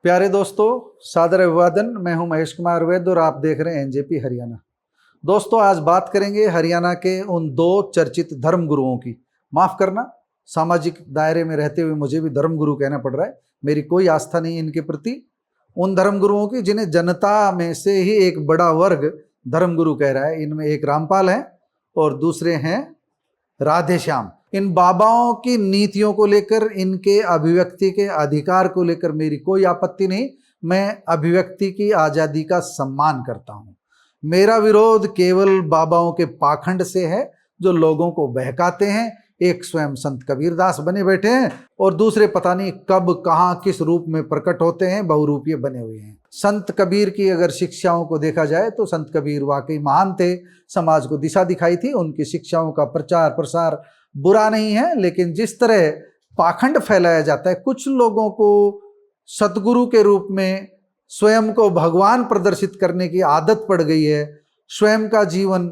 प्यारे दोस्तों, सादर अभिवादन। मैं हूं महेश कुमार वैद्य और आप देख रहे हैं एनजेपी हरियाणा। दोस्तों, आज बात करेंगे हरियाणा के उन दो चर्चित धर्म गुरुओं की। माफ करना, सामाजिक दायरे में रहते हुए मुझे भी धर्म गुरु कहना पड़ रहा है। मेरी कोई आस्था नहीं इनके प्रति। उन धर्म गुरुओं की जिन्हें जनता में से ही एक बड़ा वर्ग धर्म गुरु कह रहा है। इनमें एक रामपाल है और दूसरे हैं राधे श्याम। इन बाबाओं की नीतियों को लेकर, इनके अभिव्यक्ति के अधिकार को लेकर मेरी कोई आपत्ति नहीं। मैं अभिव्यक्ति की आज़ादी का सम्मान करता हूं। मेरा विरोध केवल बाबाओं के पाखंड से है जो लोगों को बहकाते हैं। एक स्वयं संत कबीरदास बने बैठे हैं और दूसरे पता नहीं कब कहां किस रूप में प्रकट होते हैं, बहुरूपीय बने हुए हैं। संत कबीर की अगर शिक्षाओं को देखा जाए तो संत कबीर वाकई महान थे, समाज को दिशा दिखाई थी। उनकी शिक्षाओं का प्रचार प्रसार बुरा नहीं है, लेकिन जिस तरह पाखंड फैलाया जाता है, कुछ लोगों को सतगुरु के रूप में स्वयं को भगवान प्रदर्शित करने की आदत पड़ गई है। स्वयं का जीवन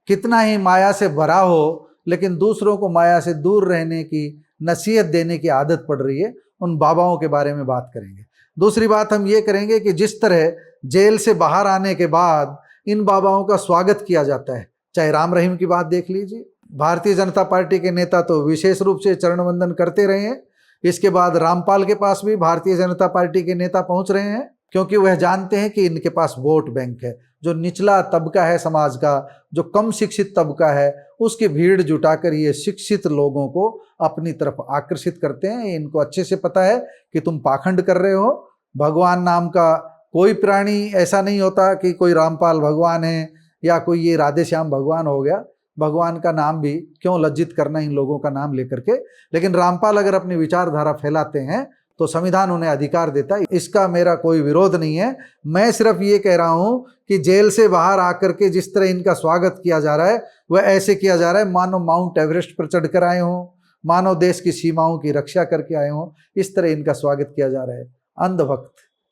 कितना ही माया से भरा हो, लेकिन दूसरों को माया से दूर रहने की नसीहत देने की आदत पड़ रही है। उन बाबाओं के बारे में बात करेंगे। दूसरी बात हम ये करेंगे कि जिस तरह जेल से बाहर आने के बाद इन बाबाओं का स्वागत किया जाता है, चाहे राम रहीम की बात देख लीजिए। भारतीय जनता पार्टी के नेता तो विशेष रूप से चरण वंदन करते रहे हैं। इसके बाद रामपाल के पास भी भारतीय जनता पार्टी के नेता पहुंच रहे हैं, क्योंकि वह जानते हैं कि इनके पास वोट बैंक है। जो निचला तबका है समाज का, जो कम शिक्षित तबका है, उसकी भीड़ जुटाकर ये शिक्षित लोगों को अपनी तरफ आकर्षित करते हैं। इनको अच्छे से पता है कि तुम पाखंड कर रहे हो। भगवान नाम का कोई प्राणी ऐसा नहीं होता कि कोई रामपाल भगवान है या कोई ये राधे श्याम भगवान हो गया। भगवान का नाम भी क्यों लज्जित करना इन लोगों का नाम लेकर के। लेकिन रामपाल अगर अपनी विचारधारा फैलाते हैं तो संविधान उन्हें अधिकार देता है, इसका मेरा कोई विरोध नहीं है। मैं सिर्फ ये कह रहा हूं कि जेल से बाहर आकर के जिस तरह इनका स्वागत किया जा रहा है, वह ऐसे किया जा रहा है मानो माउंट एवरेस्ट पर चढ़कर आए हों, मानो देश की सीमाओं की रक्षा करके आए हों। इस तरह इनका स्वागत किया जा रहा है।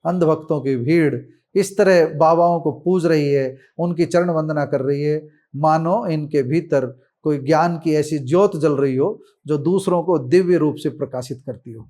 अंधभक्तों की भीड़ इस तरह बाबाओं को पूज रही है, उनकी चरण वंदना कर रही है, मानो इनके भीतर कोई ज्ञान की ऐसी ज्योत जल रही हो जो दूसरों को दिव्य रूप से प्रकाशित करती हो।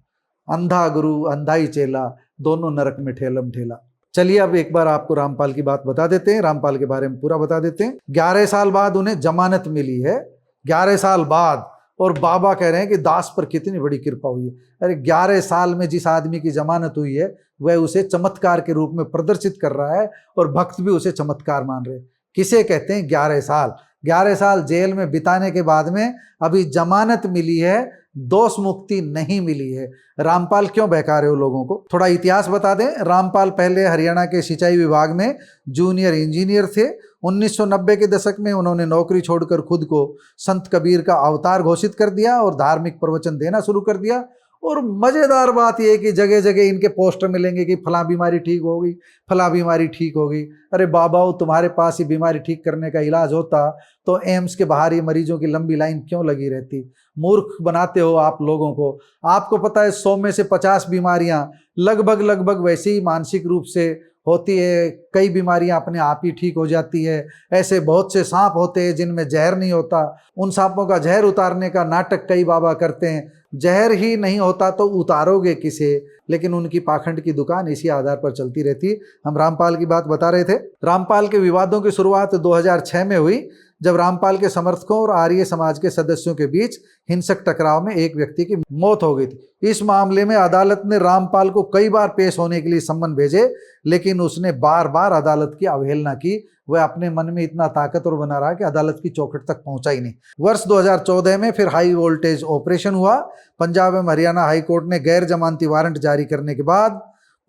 अंधा गुरु अंधा ही चेला, दोनों नरक में ठेलम ठेला। चलिए अब एक बार आपको रामपाल की बात बता देते हैं, रामपाल के बारे में पूरा बता देते हैं। 11 साल बाद उन्हें जमानत मिली है, 11 साल बाद। और बाबा कह रहे हैं कि दास पर कितनी बड़ी कृपा हुई है। अरे 11 साल में जिस आदमी की जमानत हुई है, वह उसे चमत्कार के रूप में प्रदर्शित कर रहा है और भक्त भी उसे चमत्कार मान रहे। किसे कहते हैं 11 साल? 11 साल जेल में बिताने के बाद में अभी जमानत मिली है, दोष मुक्ति नहीं मिली है। रामपाल क्यों बहका रहे हो लोगों को? थोड़ा इतिहास बता दें। रामपाल पहले हरियाणा के सिंचाई विभाग में जूनियर इंजीनियर थे। 1990 के दशक में उन्होंने नौकरी छोड़कर खुद को संत कबीर का अवतार घोषित कर दिया और धार्मिक प्रवचन देना शुरू कर दिया। और मज़ेदार बात यह कि जगह जगह इनके पोस्टर मिलेंगे कि फलां बीमारी ठीक होगी, फलां बीमारी ठीक होगी। अरे बाबाओ, तुम्हारे पास ही बीमारी ठीक करने का इलाज होता तो एम्स के बाहर ही मरीजों की लंबी लाइन क्यों लगी रहती? मूर्ख बनाते हो आप लोगों को। आपको पता है 100 में से 50 बीमारियां लगभग वैसे ही मानसिक रूप से होती है। कई बीमारियां अपने आप ही ठीक हो जाती है। ऐसे बहुत से सांप होते हैं जिनमें जहर नहीं होता, उन सांपों का जहर उतारने का नाटक कई बाबा करते हैं। जहर ही नहीं होता तो उतारोगे किसे? लेकिन उनकी पाखंड की दुकान इसी आधार पर चलती रहती। हम रामपाल की बात बता रहे थे। रामपाल के विवादों की शुरुआत 2006 में हुई, जब रामपाल के समर्थकों और आर्य समाज के सदस्यों के बीच हिंसक टकराव में एक व्यक्ति की मौत हो गई थी। इस मामले में अदालत ने रामपाल को कई बार पेश होने के लिए सम्मन भेजे, लेकिन उसने बार बार अदालत की अवहेलना की। वह अपने मन में इतना ताकतवर बना रहा कि अदालत की चौखट तक पहुंचा ही नहीं। वर्ष 2014 में फिर हाई वोल्टेज ऑपरेशन हुआ। पंजाब एवं हरियाणा हाईकोर्ट ने गैर जमानती वारंट जारी करने के बाद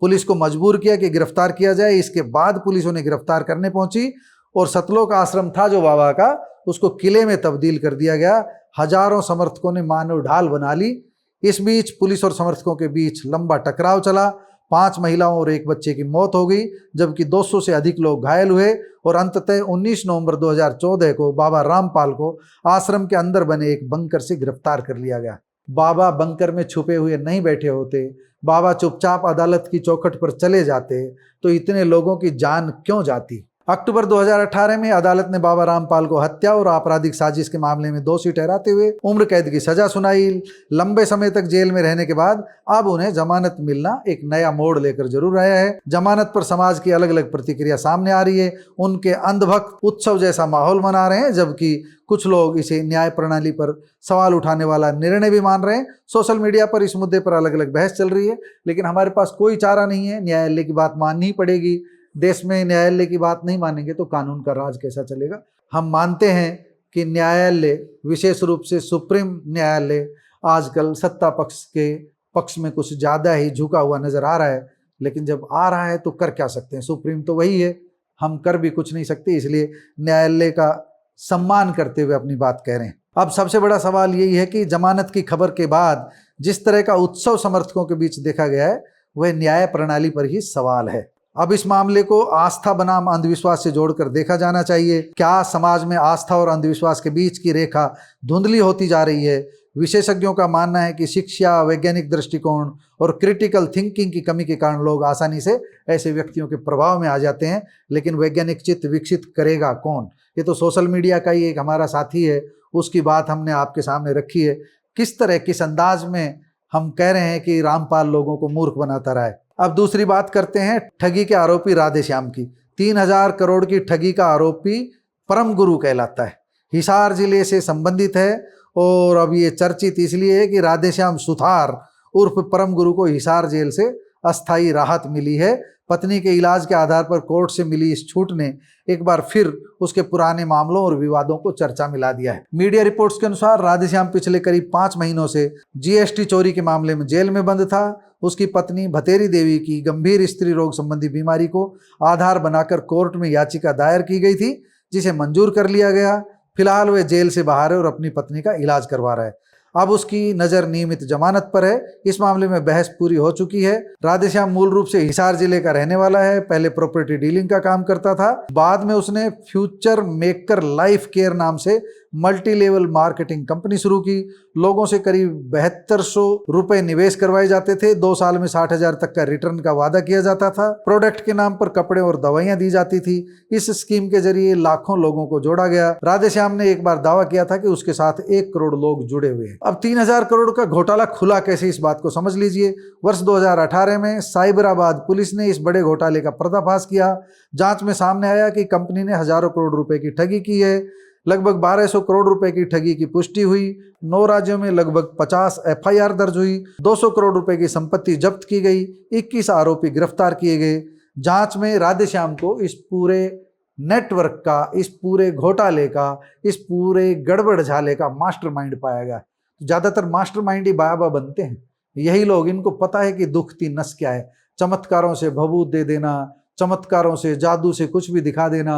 पुलिस को मजबूर किया कि गिरफ्तार किया जाए। इसके बाद पुलिस उन्हें गिरफ्तार करने पहुंची और सतलोक आश्रम था जो बाबा का, उसको किले में तब्दील कर दिया गया। हजारों समर्थकों ने मानव ढाल बना ली। इस बीच पुलिस और समर्थकों के बीच लंबा टकराव चला। 5 महिलाओं और 1 बच्चे की मौत हो गई, जबकि 200 से अधिक लोग घायल हुए। और अंततः 19 नवंबर 2014 को बाबा रामपाल को आश्रम के अंदर बने एक बंकर से गिरफ्तार कर लिया गया। बाबा बंकर में छुपे हुए नहीं बैठे होते, बाबा चुपचाप अदालत की चौखट पर चले जाते तो इतने लोगों की जान क्यों जाती? अक्टूबर 2018 में अदालत ने बाबा रामपाल को हत्या और आपराधिक साजिश के मामले में दोषी ठहराते हुए उम्र कैद की सजा सुनाई। लंबे समय तक जेल में रहने के बाद अब उन्हें जमानत मिलना एक नया मोड़ लेकर जरूर आया है। जमानत पर समाज की अलग अलग प्रतिक्रिया सामने आ रही है। उनके अंधभक्त उत्सव जैसा माहौल मना रहे हैं, जबकि कुछ लोग इसे न्याय प्रणाली पर सवाल उठाने वाला निर्णय भी मान रहे हैं। सोशल मीडिया पर इस मुद्दे पर अलग अलग बहस चल रही है, लेकिन हमारे पास कोई चारा नहीं है। न्यायालय की बात माननी ही पड़ेगी। देश में न्यायालय की बात नहीं मानेंगे तो कानून का राज कैसा चलेगा। हम मानते हैं कि न्यायालय, विशेष रूप से सुप्रीम न्यायालय, आजकल सत्ता पक्ष के पक्ष में कुछ ज़्यादा ही झुका हुआ नजर आ रहा है। लेकिन जब आ रहा है तो कर क्या सकते हैं, सुप्रीम तो वही है, हम कर भी कुछ नहीं सकते। इसलिए न्यायालय का सम्मान करते हुए अपनी बात कह रहे हैं। अब सबसे बड़ा सवाल यही है कि जमानत की खबर के बाद जिस तरह का उत्सव समर्थकों के बीच देखा गया है, वह न्याय प्रणाली पर ही सवाल है। अब इस मामले को आस्था बनाम अंधविश्वास से जोड़कर देखा जाना चाहिए। क्या समाज में आस्था और अंधविश्वास के बीच की रेखा धुंधली होती जा रही है? विशेषज्ञों का मानना है कि शिक्षा, वैज्ञानिक दृष्टिकोण और क्रिटिकल थिंकिंग की कमी के कारण लोग आसानी से ऐसे व्यक्तियों के प्रभाव में आ जाते हैं। लेकिन वैज्ञानिक चित्त विकसित करेगा कौन? ये तो सोशल मीडिया का ही एक हमारा साथी है, उसकी बात हमने आपके सामने रखी है। किस तरह, किस अंदाज में हम कह रहे हैं कि रामपाल लोगों को मूर्ख बनाता रहा है। अब दूसरी बात करते हैं ठगी के आरोपी राधेश्याम की। 3,000 करोड़ की ठगी का आरोपी परम गुरु कहलाता है, हिसार जिले से संबंधित है। और अब ये चर्चित इसलिए है कि राधेश्याम सुथार उर्फ परम गुरु को हिसार जेल से अस्थायी राहत मिली है। पत्नी के इलाज के आधार पर कोर्ट से मिली इस छूट ने एक बार फिर उसके पुराने मामलों और विवादों को चर्चा में ला दिया है। मीडिया रिपोर्ट्स के अनुसार राधेश्याम पिछले करीब 5 महीनों से जीएसटी चोरी के मामले में जेल में बंद था। उसकी पत्नी भतेरी देवी की गंभीर स्त्री रोग संबंधी बीमारी को आधार बनाकर कोर्ट में याचिका दायर की गई थी, जिसे मंजूर कर लिया गया। फिलहाल वह जेल से बाहर है और अपनी पत्नी का इलाज करवा रहा है। अब उसकी नज़र नियमित जमानत पर है। इस मामले में बहस पूरी हो चुकी है। राधेश्याम मूल रूप से हिसार जिले का रहने वाला है। पहले प्रॉपर्टी डीलिंग का काम करता था। बाद में उसने फ्यूचर मेकर लाइफ केयर नाम से मल्टी लेवल मार्केटिंग कंपनी शुरू की। लोगों से करीब 7200 रुपए निवेश करवाए जाते थे। 2 साल में 60,000 तक का रिटर्न का वादा किया जाता था। प्रोडक्ट के नाम पर कपड़े और दवाइयां दी जाती थी। इस स्कीम के जरिए लाखों लोगों को जोड़ा गया। राधेश्याम ने एक बार दावा किया था कि उसके साथ 1 करोड़ लोग जुड़े हुए हैं। अब 3,000 करोड़ का घोटाला खुला कैसे, इस बात को समझ लीजिए। वर्ष 2018 में साइबराबाद पुलिस ने इस बड़े घोटाले का पर्दाफाश किया। जांच में सामने आया कि कंपनी ने हजारों करोड़ रुपए की ठगी की है। लगभग 1200 करोड़ रुपए की ठगी की पुष्टि हुई। 9 राज्यों में लगभग 50 एफआईआर दर्ज हुई। 200 करोड़ रुपए की संपत्ति जब्त की गई। 21 आरोपी गिरफ्तार किए गए। जांच में राधेश्याम को इस पूरे नेटवर्क का, इस पूरे घोटाले का, इस पूरे गड़बड़ झाले का मास्टरमाइंड पाया गया। ज्यादातर मास्टरमाइंड ही बाबा बनते हैं। यही लोग, इनको पता है कि दुखती नस क्या है। चमत्कारों से भभूत दे देना, चमत्कारों से, जादू से कुछ भी दिखा देना,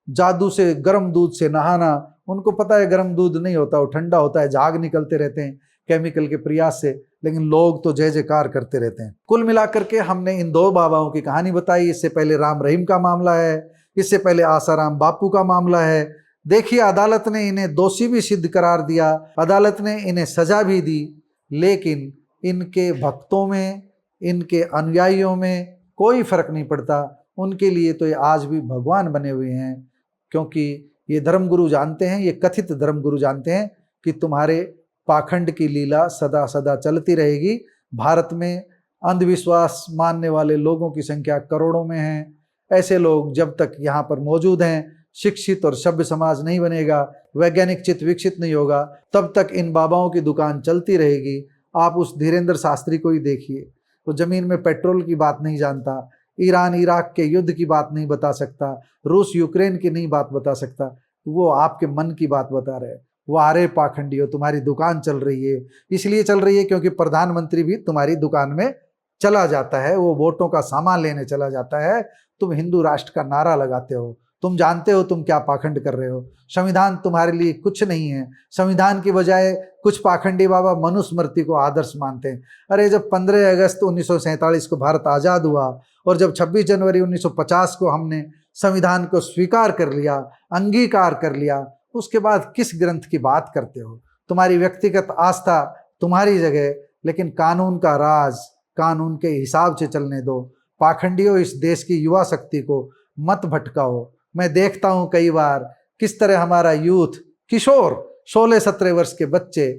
जादू से गर्म दूध से नहाना। उनको पता है गर्म दूध नहीं होता, वो ठंडा होता है। झाग निकलते रहते हैं केमिकल के प्रयास से, लेकिन लोग तो जय जयकार करते रहते हैं। कुल मिलाकर के हमने इन 2 बाबाओं की कहानी बताई। इससे पहले राम रहीम का मामला है, इससे पहले आसाराम बापू का मामला है। देखिए, अदालत ने इन्हें दोषी भी सिद्ध करार दिया, अदालत ने इन्हें सजा भी दी, लेकिन इनके भक्तों में, इनके अनुयायियों में कोई फर्क नहीं पड़ता। उनके लिए तो ये आज भी भगवान बने हुए हैं, क्योंकि ये धर्मगुरु जानते हैं, ये कथित धर्मगुरु जानते हैं कि तुम्हारे पाखंड की लीला सदा सदा चलती रहेगी। भारत में अंधविश्वास मानने वाले लोगों की संख्या करोड़ों में है। ऐसे लोग जब तक यहाँ पर मौजूद हैं, शिक्षित और सभ्य समाज नहीं बनेगा, वैज्ञानिक चित्त विकसित नहीं होगा, तब तक इन बाबाओं की दुकान चलती रहेगी। आप उस धीरेन्द्र शास्त्री को ही देखिए, वो जमीन में पेट्रोल की बात नहीं जानता, ईरान इराक के युद्ध की बात नहीं बता सकता, रूस यूक्रेन की नहीं बात बता सकता। वो आपके मन की बात बता रहे हैं। वो आरे पाखंडी हो, तुम्हारी दुकान चल रही है। इसलिए चल रही है क्योंकि प्रधानमंत्री भी तुम्हारी दुकान में चला जाता है, वो वोटों का सामान लेने चला जाता है। तुम हिंदू राष्ट्र का नारा लगाते हो, तुम जानते हो तुम क्या पाखंड कर रहे हो। संविधान तुम्हारे लिए कुछ नहीं है। संविधान की बजाय कुछ पाखंडी बाबा मनुस्मृति को आदर्श मानते हैं। अरे जब 15 अगस्त 1947 को भारत आज़ाद हुआ और जब 26 जनवरी 1950 को हमने संविधान को स्वीकार कर लिया, अंगीकार कर लिया, उसके बाद किस ग्रंथ की बात करते हो? तुम्हारी व्यक्तिगत आस्था तुम्हारी जगह, लेकिन कानून का राज कानून के हिसाब से चलने दो। पाखंडियों, इस देश की युवा शक्ति को मत भटकाओ। मैं देखता हूं कई बार किस तरह हमारा यूथ, किशोर 16-17 वर्ष के बच्चे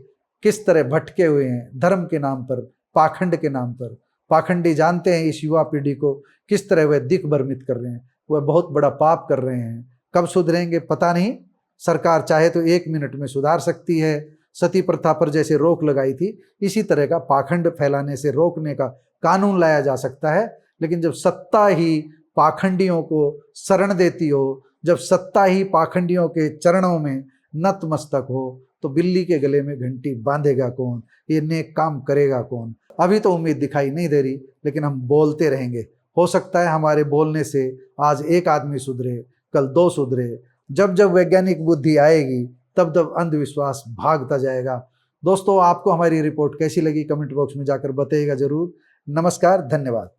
किस तरह भटके हुए हैं धर्म के नाम पर, पाखंड के नाम पर। पाखंडी जानते हैं इस युवा पीढ़ी को किस तरह वह दिख भ्रमित कर रहे हैं, वह बहुत बड़ा पाप कर रहे हैं। कब सुधरेंगे पता नहीं। सरकार चाहे तो 1 मिनट में सुधार सकती है। सती प्रथा पर जैसे रोक लगाई थी, इसी तरह का पाखंड फैलाने से रोकने का कानून लाया जा सकता है। लेकिन जब सत्ता ही पाखंडियों को शरण देती हो, जब सत्ता ही पाखंडियों के चरणों में नतमस्तक हो, तो बिल्ली के गले में घंटी बांधेगा कौन, ये नेक काम करेगा कौन। अभी तो उम्मीद दिखाई नहीं दे रही, लेकिन हम बोलते रहेंगे। हो सकता है हमारे बोलने से आज 1 आदमी सुधरे, कल 2 सुधरे। जब जब वैज्ञानिक बुद्धि आएगी तब तब अंधविश्वास भागता जाएगा। दोस्तों, आपको हमारी रिपोर्ट कैसी लगी कमेंट बॉक्स में जाकर बताइएगा जरूर। नमस्कार, धन्यवाद।